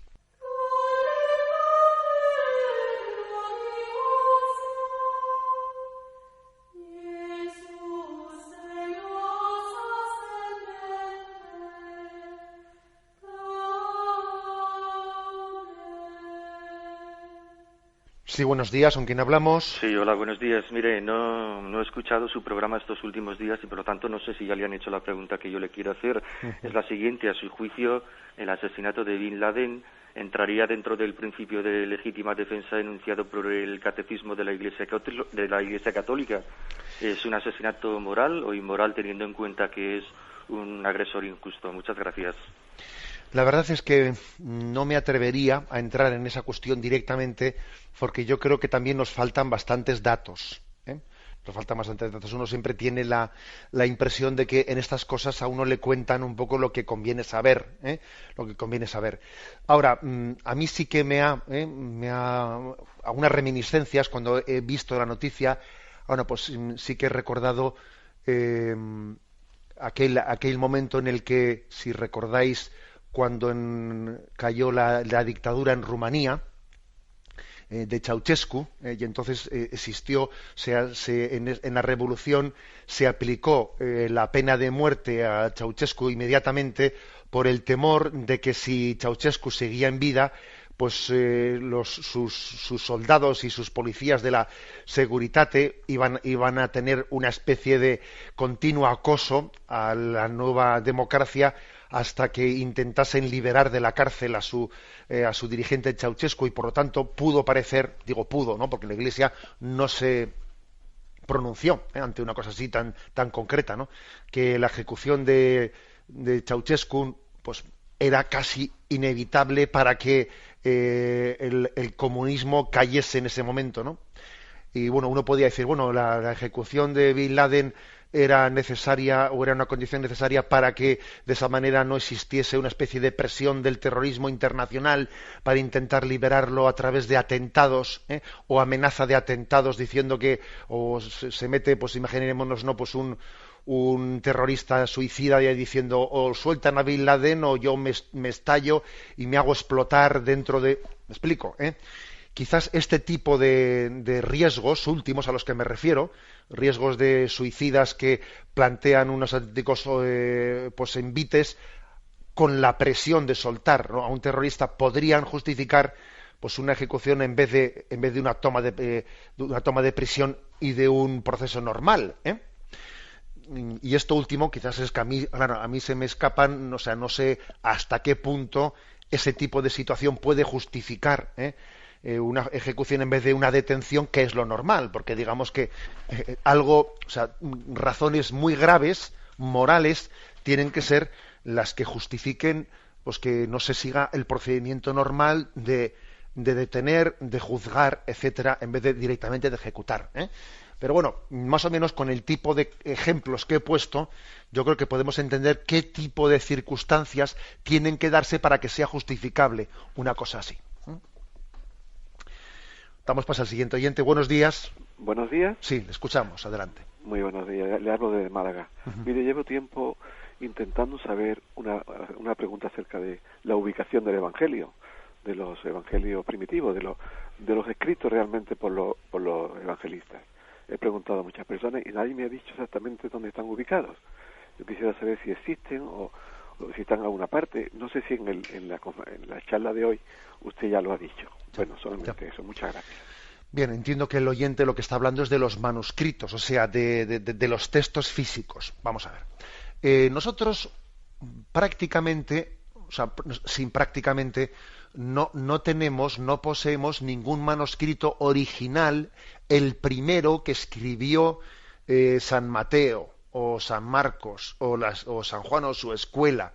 Sí, buenos días, ¿con quién hablamos? Sí, hola, buenos días. Mire, no he escuchado su programa estos últimos días y por lo tanto no sé si ya le han hecho la pregunta que yo le quiero hacer. Es la siguiente: a su juicio, el asesinato de Bin Laden entraría dentro del principio de legítima defensa enunciado por el Catecismo de la Iglesia Católica. ¿Es un asesinato moral o inmoral teniendo en cuenta que es un agresor injusto? Muchas gracias. La verdad es que no me atrevería a entrar en esa cuestión directamente, porque yo creo que también nos faltan bastantes datos. nos falta bastante datos. Uno siempre tiene la impresión de que en estas cosas a uno le cuentan un poco lo que conviene saber, lo que conviene saber. Ahora, a mí sí que me ha algunas reminiscencias cuando he visto la noticia. Bueno, pues sí que he recordado aquel momento en el que, si recordáis, cuando cayó la dictadura en Rumanía, de Ceausescu, y entonces existió, en la revolución se aplicó la pena de muerte a Ceausescu inmediatamente por el temor de que si Ceausescu seguía en vida, pues sus soldados y sus policías de la Securitate iban a tener una especie de continuo acoso a la nueva democracia hasta que intentasen liberar de la cárcel a su dirigente Ceausescu, y por lo tanto pudo parecer, digo pudo, ¿no?, porque la Iglesia no se pronunció ante una cosa así tan concreta, ¿no?, que la ejecución de Ceausescu pues era casi inevitable para que el comunismo cayese en ese momento, ¿no? Y bueno, uno podía decir, bueno, la ejecución de Bin Laden era necesaria, o era una condición necesaria para que de esa manera no existiese una especie de presión del terrorismo internacional para intentar liberarlo a través de atentados, o amenaza de atentados, diciendo que o se mete, pues imaginémonos, no, pues un terrorista suicida diciendo o sueltan a Bin Laden o yo me estallo y me hago explotar dentro de... ¿Me explico? Quizás este tipo de riesgos últimos a los que me refiero, riesgos de suicidas que plantean unos auténticos pues envites con la presión de soltar, ¿no?, a un terrorista, podrían justificar pues una ejecución en vez de una toma de prisión y de un proceso normal, Y esto último quizás es que a mí se me escapan, o sea, no sé hasta qué punto ese tipo de situación puede justificar una ejecución en vez de una detención, que es lo normal, porque digamos que razones muy graves, morales, tienen que ser las que justifiquen pues que no se siga el procedimiento normal de detener, de juzgar, etcétera, en vez de directamente de ejecutar, Pero bueno, más o menos con el tipo de ejemplos que he puesto, yo creo que podemos entender qué tipo de circunstancias tienen que darse para que sea justificable una cosa así. Damos paso al siguiente oyente. Buenos días. Buenos días. Sí, le escuchamos. Adelante. Muy buenos días. Le hablo de Málaga. Mire, llevo tiempo intentando saber una pregunta acerca de la ubicación del Evangelio, de los evangelios primitivos, de los escritos realmente por los evangelistas. He preguntado a muchas personas y nadie me ha dicho exactamente dónde están ubicados. Yo quisiera saber si existen o si están en alguna parte. No sé si en la charla de hoy usted ya lo ha dicho. Bueno, solamente eso. Muchas gracias. Bien, entiendo que el oyente lo que está hablando es de los manuscritos, o sea, de los textos físicos. Vamos a ver. Nosotros prácticamente, no poseemos ningún manuscrito original, el primero que escribió San Mateo o San Marcos o San Juan o su escuela.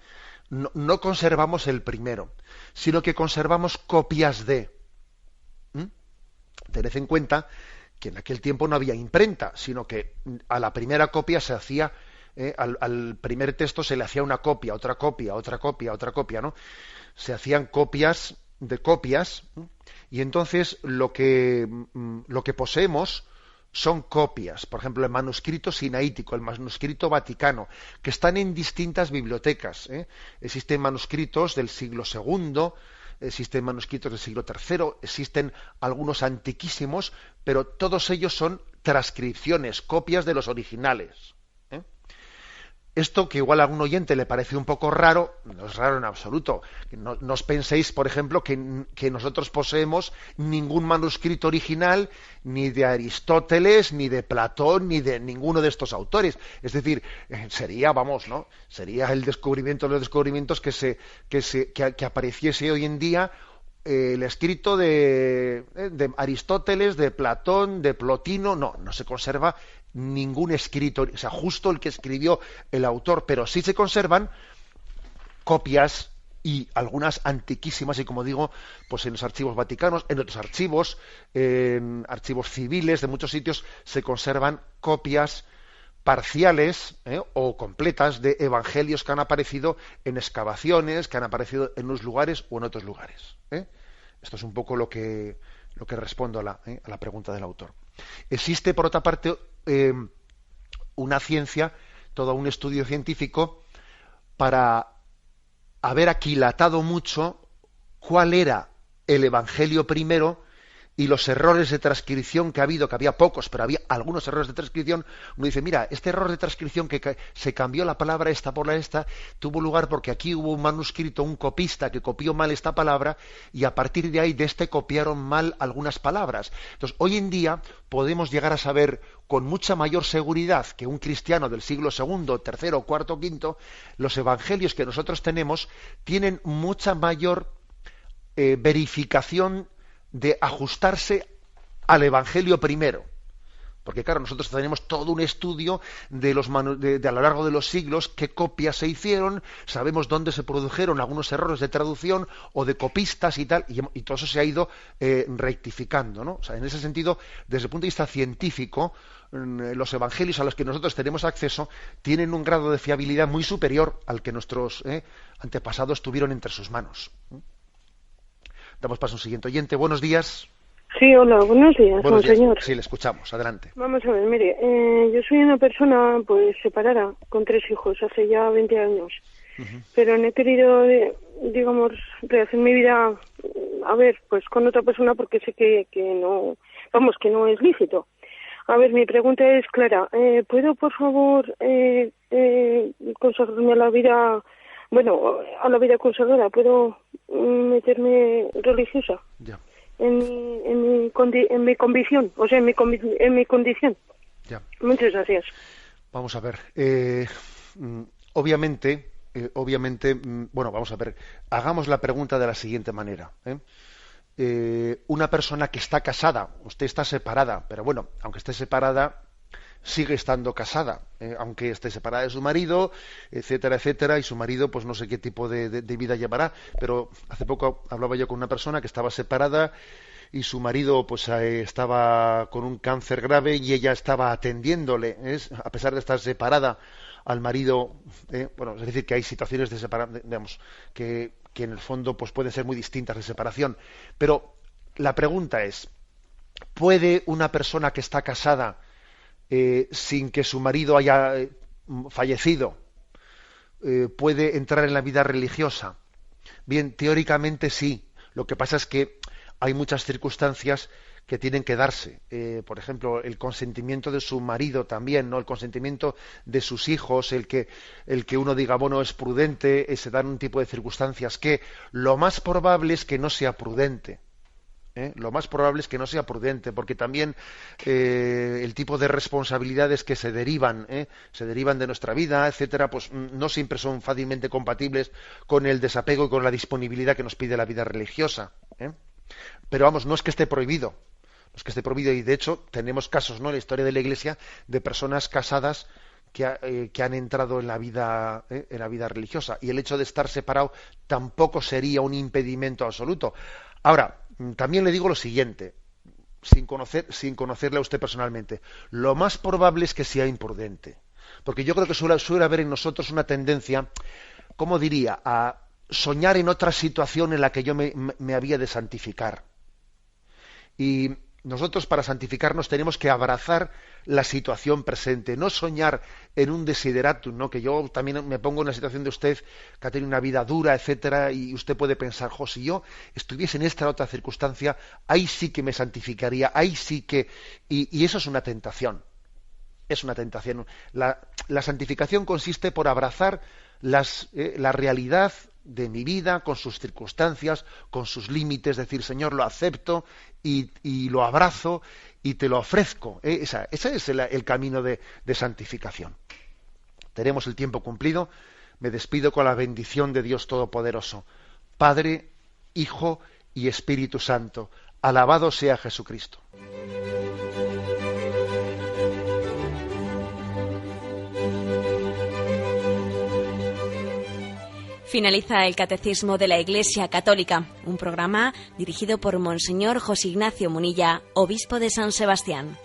No conservamos el primero, sino que conservamos copias de. Tened en cuenta que en aquel tiempo no había imprenta, sino que a la primera copia se hacía, al primer texto se le hacía una copia, otra copia, otra copia, otra copia, ¿no? Se hacían copias de copias, y entonces lo que poseemos son copias. Por ejemplo, el manuscrito sinaítico, el manuscrito vaticano, que están en distintas bibliotecas. Existen manuscritos del siglo II, existen manuscritos del siglo III, existen algunos antiquísimos, pero todos ellos son transcripciones, copias de los originales. Esto, que igual a algún oyente le parece un poco raro, no es raro en absoluto. No os penséis, por ejemplo, que nosotros poseemos ningún manuscrito original, ni de Aristóteles, ni de Platón, ni de ninguno de estos autores. Es decir, sería el descubrimiento de los descubrimientos que apareciese hoy en día el escrito de Aristóteles, de Platón, de Plotino. No se conserva ningún escrito, o sea, justo el que escribió el autor, pero sí se conservan copias y algunas antiquísimas, y como digo, pues en los archivos vaticanos, en otros archivos, en archivos civiles de muchos sitios, se conservan copias parciales o completas de evangelios que han aparecido en excavaciones, que han aparecido en unos lugares o en otros lugares. Esto es un poco lo que respondo a la pregunta del autor. Existe, por otra parte, una ciencia, todo un estudio científico para haber aquilatado mucho cuál era el evangelio primero y los errores de transcripción que ha habido, que había pocos, pero había algunos errores de transcripción. Uno dice, mira, este error de transcripción que se cambió la palabra esta por la esta, tuvo lugar porque aquí hubo un manuscrito, un copista que copió mal esta palabra, y a partir de ahí de este copiaron mal algunas palabras. Entonces, hoy en día podemos llegar a saber con mucha mayor seguridad que un cristiano del siglo II, III, IV, V, los evangelios que nosotros tenemos tienen mucha mayor verificación de ajustarse al Evangelio primero. Porque claro, nosotros tenemos todo un estudio de a lo largo de los siglos qué copias se hicieron, sabemos dónde se produjeron algunos errores de traducción o de copistas y tal, y todo eso se ha ido rectificando, ¿no? O sea, en ese sentido, desde el punto de vista científico, los evangelios a los que nosotros tenemos acceso tienen un grado de fiabilidad muy superior al que nuestros antepasados tuvieron entre sus manos. Damos paso a un siguiente oyente. Buenos días. Sí, hola, buenos días, monseñor. Sí, le escuchamos. Adelante. Vamos a ver, mire, yo soy una persona pues separada, con 3 hijos, hace ya 20 años. Pero no he querido, digamos, rehacer mi vida, a ver, pues con otra persona porque sé que no, vamos, que no es lícito. A ver, mi pregunta es clara. ¿Puedo, por favor, consagrarme a la vida, bueno, a la vida consagrada? ¿Puedo meterme religiosa? Ya. En mi convicción, o sea, en mi condición. Ya. Muchas gracias. Vamos a ver. Obviamente, bueno, vamos a ver. Hagamos la pregunta de la siguiente manera. Una persona que está casada, usted está separada, pero bueno, aunque esté separada, sigue estando casada, aunque esté separada de su marido, etcétera, etcétera, y su marido, pues no sé qué tipo de vida llevará, pero hace poco hablaba yo con una persona que estaba separada y su marido pues estaba con un cáncer grave y ella estaba atendiéndole, a pesar de estar separada al marido, bueno, es decir, que hay situaciones de separación, digamos, que en el fondo pues pueden ser muy distintas de separación, pero la pregunta es, ¿puede una persona que está casada sin que su marido haya fallecido, puede entrar en la vida religiosa? Bien, teóricamente sí. Lo que pasa es que hay muchas circunstancias que tienen que darse. Por ejemplo, el consentimiento de su marido también, ¿no? El consentimiento de sus hijos, el que uno diga, bueno, es prudente, se dan un tipo de circunstancias que lo más probable es que no sea prudente. Lo más probable es que no sea prudente, porque también el tipo de responsabilidades que se derivan de nuestra vida, etcétera, pues no siempre son fácilmente compatibles con el desapego y con la disponibilidad que nos pide la vida religiosa. Pero vamos, no es que esté prohibido, y de hecho tenemos casos, ¿no?, en la historia de la Iglesia de personas casadas que han entrado en la vida religiosa, y el hecho de estar separado tampoco sería un impedimento absoluto. Ahora, también le digo lo siguiente, sin conocerle a usted personalmente, lo más probable es que sea imprudente, porque yo creo que suele haber en nosotros una tendencia, ¿cómo diría?, a soñar en otra situación en la que yo me había de santificar. Y nosotros, para santificarnos, tenemos que abrazar la situación presente, no soñar en un desideratum, ¿no? Que yo también me pongo en la situación de usted, que ha tenido una vida dura, etcétera, y usted puede pensar, si yo estuviese en esta otra circunstancia, ahí sí que me santificaría, ahí sí que... Y eso es una tentación. Es una tentación. La santificación consiste por abrazar la realidad de mi vida, con sus circunstancias, con sus límites, decir, Señor, lo acepto y lo abrazo y te lo ofrezco. Ese es el camino de santificación. Tenemos el tiempo cumplido. Me despido con la bendición de Dios Todopoderoso, Padre, Hijo y Espíritu Santo. Alabado sea Jesucristo. Finaliza el Catecismo de la Iglesia Católica, un programa dirigido por Monseñor José Ignacio Munilla, obispo de San Sebastián.